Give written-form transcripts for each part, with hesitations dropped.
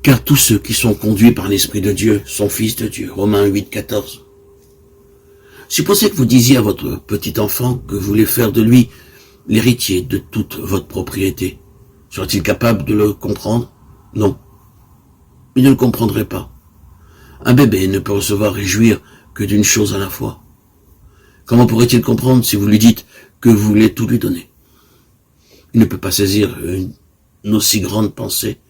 Car tous ceux qui sont conduits par l'Esprit de Dieu sont fils de Dieu. Romains 8, 14. Supposez que vous disiez à votre petit enfant que vous voulez faire de lui l'héritier de toute votre propriété. Serait-il capable de le comprendre? Non. Il ne le comprendrait pas. Un bébé ne peut recevoir et jouir que d'une chose à la fois. Comment pourrait-il comprendre si vous lui dites que vous voulez tout lui donner? Il ne peut pas saisir une aussi grande pensée.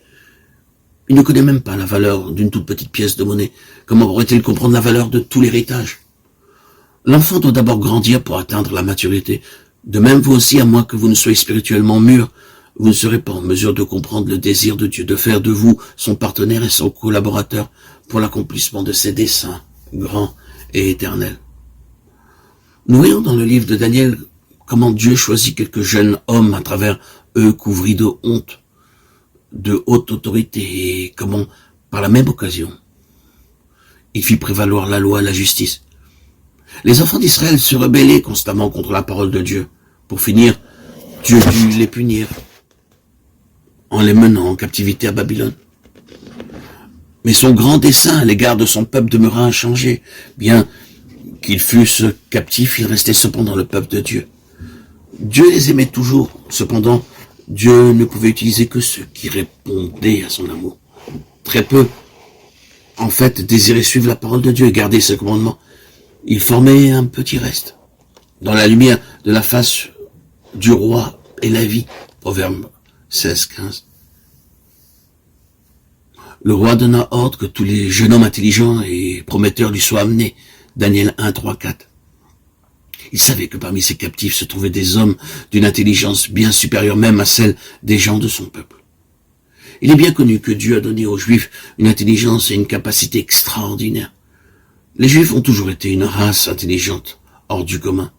Il ne connaît même pas la valeur d'une toute petite pièce de monnaie. Comment pourrait-il comprendre la valeur de tout l'héritage? L'enfant doit d'abord grandir pour atteindre la maturité. De même, vous aussi, à moins que vous ne soyez spirituellement mûr, vous ne serez pas en mesure de comprendre le désir de Dieu, de faire de vous son partenaire et son collaborateur pour l'accomplissement de ses desseins grands et éternels. Nous voyons dans le livre de Daniel comment Dieu choisit quelques jeunes hommes à travers eux couvris de honte, de haute autorité, et comment, par la même occasion, il fit prévaloir la loi et la justice. Les enfants d'Israël se rebellaient constamment contre la parole de Dieu. Pour finir, Dieu dut les punir en les menant en captivité à Babylone. Mais son grand dessein à l'égard de son peuple demeura inchangé. Bien qu'ils fussent captifs, ils restaient cependant le peuple de Dieu. Dieu les aimait toujours. Cependant, Dieu ne pouvait utiliser que ceux qui répondaient à son amour. Très peu, en fait, désiraient suivre la parole de Dieu et garder ses commandements. Ils formaient un petit reste. Dans la lumière de la face du roi et la vie. Proverbe 16, 15. Le roi donna ordre que tous les jeunes hommes intelligents et prometteurs lui soient amenés. Daniel 1, 3, 4. Il savait que parmi ces captifs se trouvaient des hommes d'une intelligence bien supérieure même à celle des gens de son peuple. Il est bien connu que Dieu a donné aux Juifs une intelligence et une capacité extraordinaires. Les Juifs ont toujours été une race intelligente, hors du commun.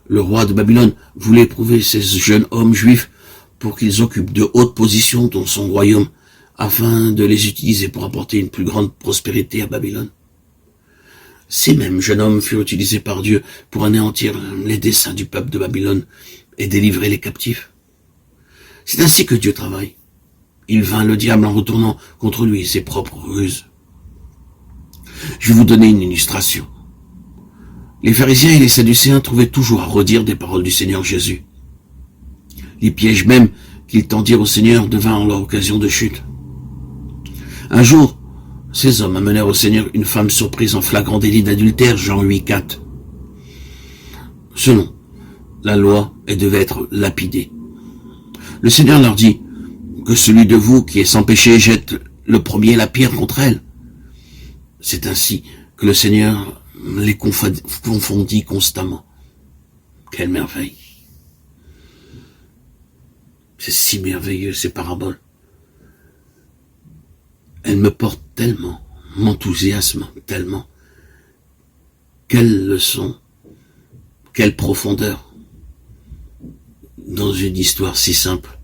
Le roi de Babylone voulait éprouver ces jeunes hommes juifs pour qu'ils occupent de hautes positions dans son royaume, afin de les utiliser pour apporter une plus grande prospérité à Babylone. Ces mêmes jeunes hommes furent utilisés par Dieu pour anéantir les desseins du peuple de Babylone et délivrer les captifs. C'est ainsi que Dieu travaille. Il vainc le diable en retournant contre lui ses propres ruses. Je vais vous donner une illustration. Les pharisiens et les sadducéens trouvaient toujours à redire des paroles du Seigneur Jésus. Les pièges même qu'ils tendirent au Seigneur devinrent leur occasion de chute. Un jour, ces hommes amenèrent au Seigneur une femme surprise en flagrant délit d'adultère, Jean 8, 4. Selon la loi, elle devait être lapidée. Le Seigneur leur dit que celui de vous qui est sans péché jette le premier la pierre contre elle. C'est ainsi que le Seigneur les confondit constamment. Quelle merveille! C'est si merveilleux, ces paraboles. Elles me portent tellement, m'enthousiasment tellement. Quelle leçon, quelle profondeur dans une histoire si simple.